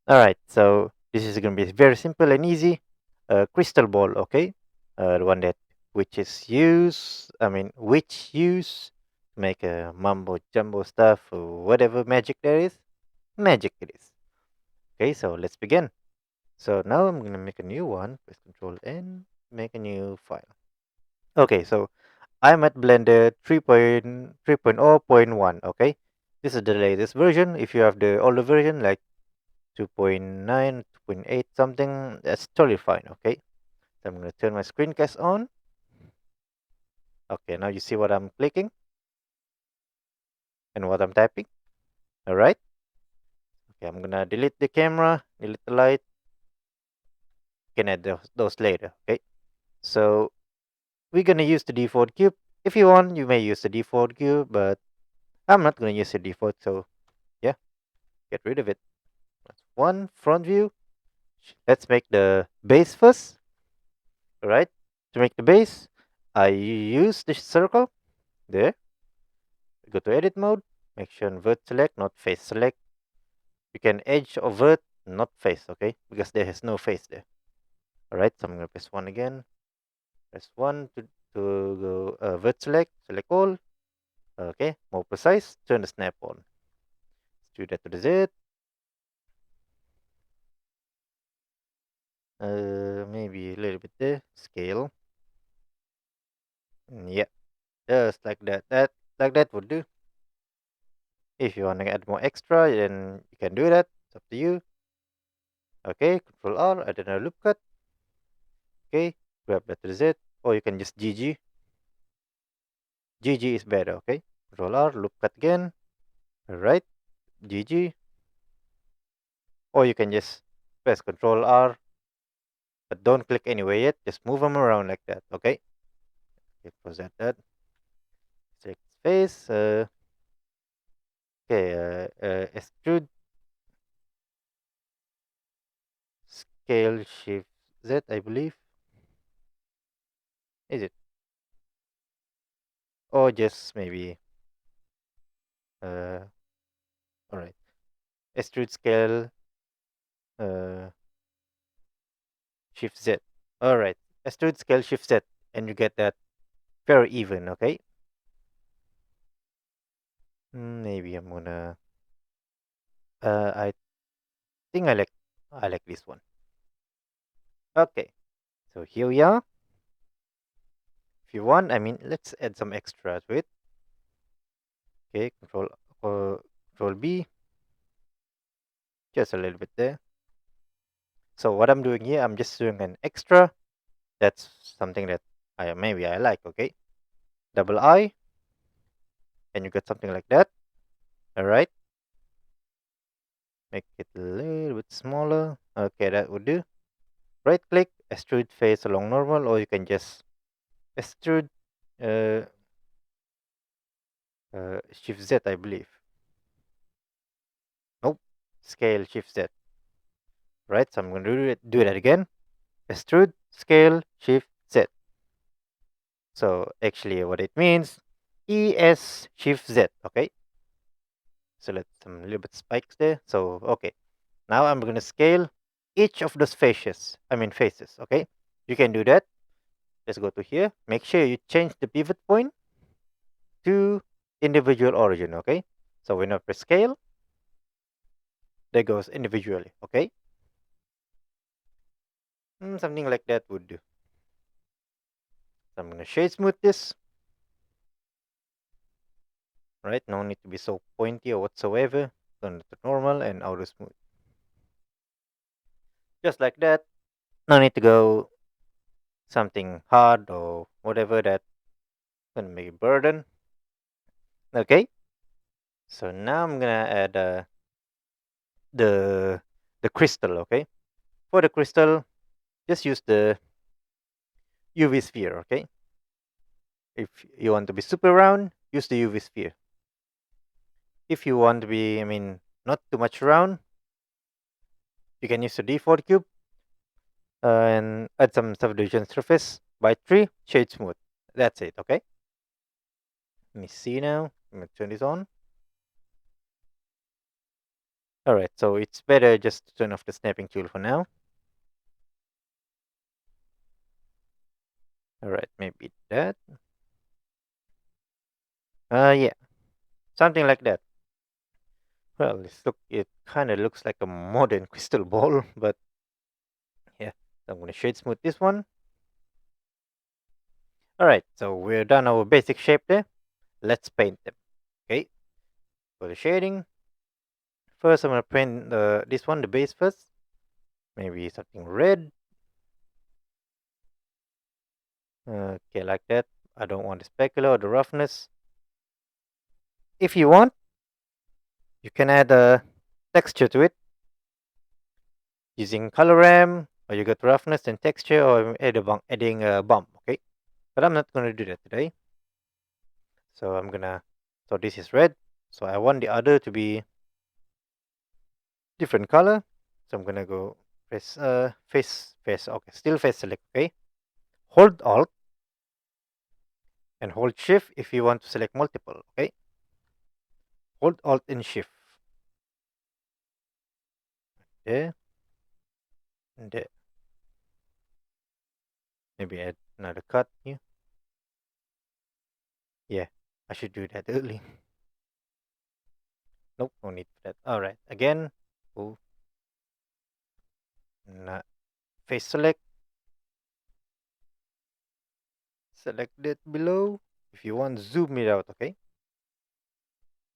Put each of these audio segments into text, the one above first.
All right, so this is going to be very simple and easy. Crystal ball, okay? The one that which use to make a mumbo jumbo stuff or whatever magic there is. Magic it is. Okay, so let's begin. So now I'm going to make a new one. Press Control N, make a new file. Okay, so I'm at Blender 3.3.0.1. Okay, this is the latest version. If you have the older version like 2.9, 2.8 something, that's totally fine. Okay, so I'm going to turn my screencast on. Okay, now you see what I'm clicking and what I'm typing. All right. Okay, I'm going to delete the camera, delete the light. You can add those later. Okay, so we're going to use the default cube. If you want, you may use the default cube, but I'm not going to use the default. So yeah, get rid of it. That's one front view. Let's make the base first. All right. To make the base, I use the circle there. Go to edit mode. Make sure invert select, not face select. You can edge or vert, not face, okay? Because there is no face there. All right. So I'm gonna press one again. Press one to go vert select. Select all. Okay. More precise. Turn the snap on. Let's do that to the Z. Maybe a little bit there. Scale. Yeah. Just like that. That would do. If you want to add more extra, then you can do that. It's up to you. Okay, Control R, add another loop cut. Okay, grab that to Z, or you can just GG. GG is better, okay? Control R, loop cut again. Alright, GG. Or you can just press Control R, but don't click anywhere yet. Just move them around like that, okay? Okay, close that. Select face. Okay, extrude. Scale Shift Z, I believe. Is it? Or just maybe. Alright. Extrude scale. Shift Z. Alright. Extrude scale Shift Z. And you get that very even, okay? Maybe I'm gonna. I think I like this one. Okay, so here we are. If you want, let's add some extra to it. Okay, Control B, just a little bit there. So what I'm doing here, I'm just doing an extra. That's something that maybe I like. Okay, double I, and you get something like that. All right, make it a little bit smaller. Okay, that would do. Right click, extrude face along normal, or you can just extrude uh, Shift Z, I believe. Nope, scale Shift Z. Right, so I'm going to do that again. Extrude, scale, Shift Z. So actually, what it means, ES Shift Z. Okay, so let's some little bit spikes there. So okay, now I'm going to scale each of those faces. Faces. Okay, you can do that. Let's go to here. Make sure you change the pivot point to individual origin. Okay, so when I press scale, that goes individually. Okay, something like that would do. So I'm going to shade smooth this. Right, no need to be so pointy or whatsoever. Turn it to normal and auto smooth. Just like that. No need to go something hard or whatever that gonna make a burden. Okay, so now I'm gonna add the the crystal. Okay, for the crystal, just use the UV sphere. Okay, if you want to be super round, use the UV sphere. If you want to be, not too much round, you can use the default cube and add some subdivision surface by 3, shade smooth. That's it. Okay. Let me see now. I'm gonna turn this on. Alright, so it's better just to turn off the snapping tool for now. Alright, maybe that. Yeah, something like that. Well, it kind of looks like a modern crystal ball, but yeah, so I'm going to shade smooth this one. Alright, so we're done our basic shape there. Let's paint them. Okay, for the shading, first I'm going to paint this one, the base first. Maybe something red. Okay, like that. I don't want the specular or the roughness. If you want, you can add a texture to it using Coloram, or you got roughness and texture, or adding a bump, okay? But I'm not going to do that today. So so this is red. So I want the other to be different color. So I'm gonna go face, okay, still face select, okay? Hold Alt and hold Shift if you want to select multiple, okay? Hold Alt and Shift. There, and there. Maybe add another cut here. Yeah, I should do that early. Nope, no need for that. Alright, again, go face select. Select it below. If you want, zoom it out, okay?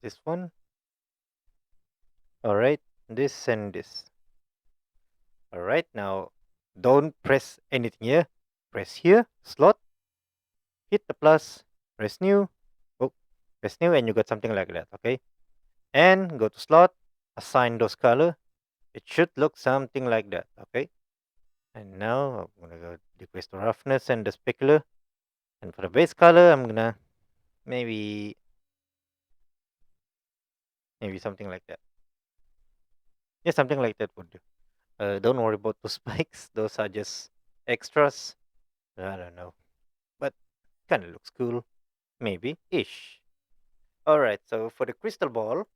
This one. Alright, this and this. Alright, now don't press anything here. Press here, slot, hit the plus, press new. Oh, press new, and you got something like that, okay? And go to slot, assign those color. It should look something like that, okay? And now I'm gonna go decrease the roughness and the specular. And for the base color, I'm gonna maybe something like that. Yeah, something like that would do. Don't worry about those spikes. Those are just extras. I don't know, but kind of looks cool, maybe ish. All right. So for the crystal ball,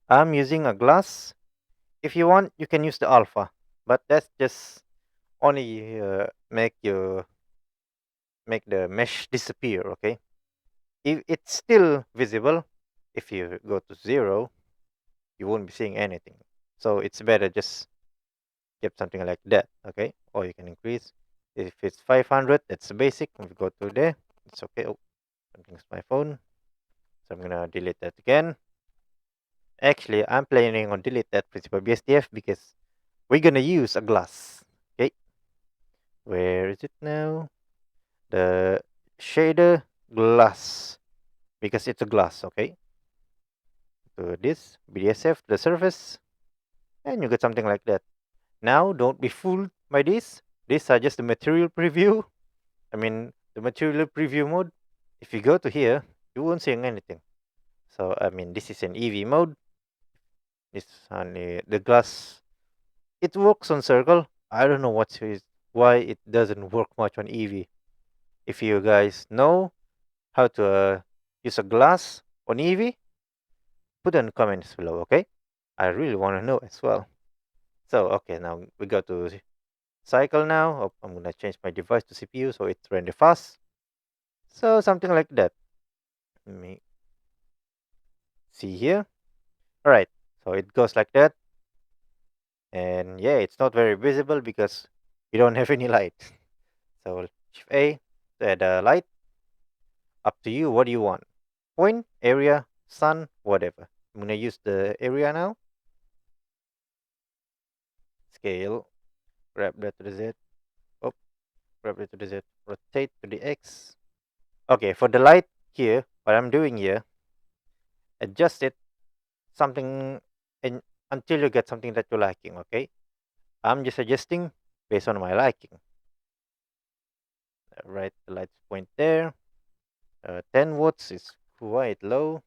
I'm using a glass. If you want, you can use the alpha, but that's just only make the mesh disappear. Okay. If it's still visible, if you go to 0, you won't be seeing anything. So it's better just keep something like that. Okay. Or you can increase. If it's 500, that's the basic. If you go to there, it's okay. Oh, something's my phone. So I'm gonna delete that again. Actually, I'm planning on delete that principal BSDF because we're gonna use a glass. Okay, where is it now? The shader glass, because it's a glass. Okay, so this BDSF, the surface, and you get something like that. Now, don't be fooled by this. These are just the material preview. I mean, the material preview mode. If you go to here, you won't see anything. So, I mean, this is an EV mode. This only the glass. It works on circle. I don't know why it doesn't work much on EV. If you guys know how to use a glass on EV, put in the comments below, okay? I really want to know as well. So, okay, now we go to cycle now. Oh, I'm going to change my device to CPU so it's render fast. So, something like that. Let me see here. All right, so it goes like that. And yeah, it's not very visible because you don't have any light. So, Shift A to add a light. Up to you. What do you want? Point, area, sun, whatever. I'm going to use the area now. Scale. Grab that to the Z. Oh, grab it to the Z. Rotate to the X. Okay, for the light here, what I'm doing here, adjust it something and until you get something that you're liking, okay? I'm just adjusting based on my liking. Right, the light point there. 10 watts is quite low.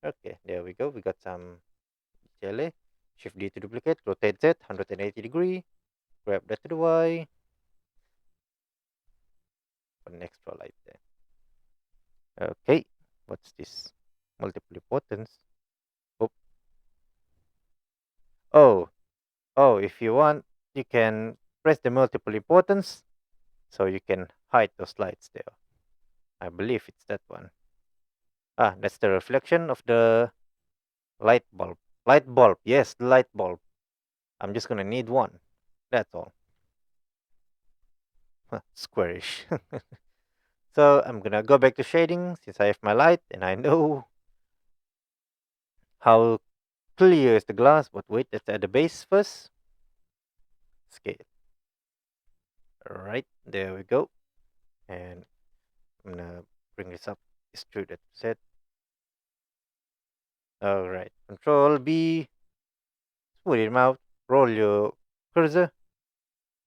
Okay, there we go. We got some jelly. Shift D to duplicate, rotate Z 180 degree, grab that to the Y, for an extra light there. Okay, what's this? Multiple importance. Oh, if you want, you can press the multiple importance so you can hide those lights there. I believe it's that one. Ah, that's the reflection of the light bulb. Light bulb, yes, the light bulb. I'm just gonna need one. That's all. Squarish. So I'm gonna go back to shading since I have my light and I know how clear is the glass. But wait, let's add the base first. Scale. Alright, there we go. And I'm gonna bring this up. Extrude that set. Alright, Control B. Smooth it out. Roll your cursor.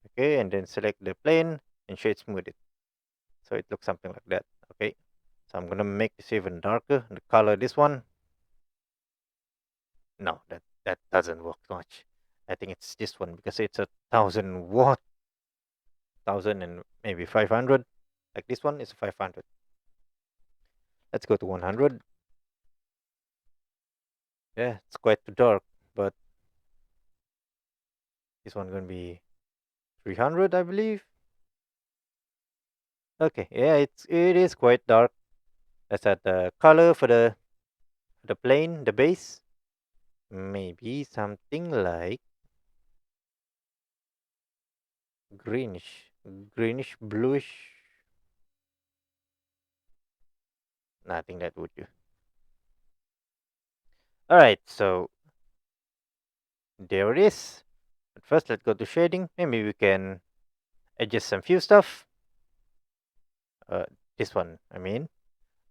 Okay, and then select the plane and shade smooth it. So it looks something like that. Okay, so I'm gonna make this even darker. The color this one. No, that doesn't work much. I think it's this one because it's a 1000 watt, 1000 and maybe 500. Like this one is 500. Let's go to 100. Yeah, it's quite too dark, but this one gonna be 300, I believe. Okay, yeah, it is quite dark. Let's add the color for the plane, the base. Maybe something like greenish, bluish. Nothing that would do. All right, so there it is. But first, let's go to shading. Maybe we can adjust some few stuff. This one, I mean,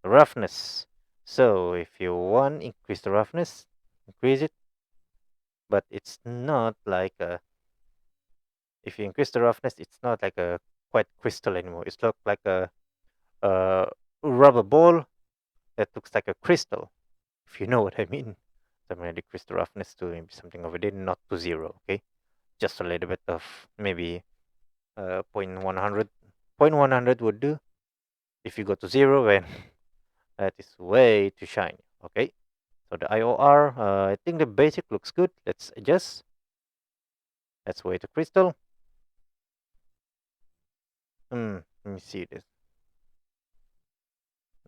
roughness. So if you want, increase the roughness, increase it. But it's not like a. If you increase the roughness, it's not like a quite crystal anymore. It's look like a rubber ball that looks like a crystal. If you know what I mean. So I'm gonna decrease the roughness to maybe something over there, not to 0. Okay, just a little bit of maybe 0.100. 0.100 would do. If you go to 0, then that is way too shiny. Okay, so the IOR, I think the basic looks good. Let's adjust. Let's wait to crystal. Let me see this.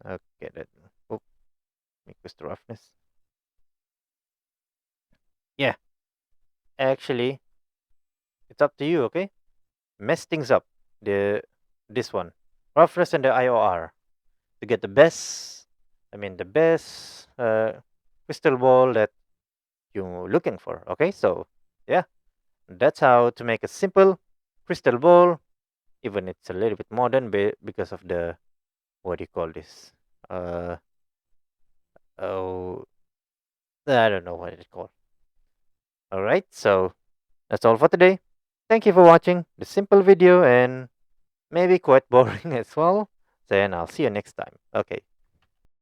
Okay, that. Oh, increase the roughness. Yeah, actually, it's up to you. Okay, mess things up. This one, roughness and the IOR to get the best. I mean, the best crystal ball that you're looking for. Okay, so yeah, that's how to make a simple crystal ball. Even it's a little bit modern because of the, what do you call this? Oh, I don't know what it's called. All right, so that's all for today. Thank you for watching the simple video and maybe quite boring as well. Then I'll see you next time. Okay.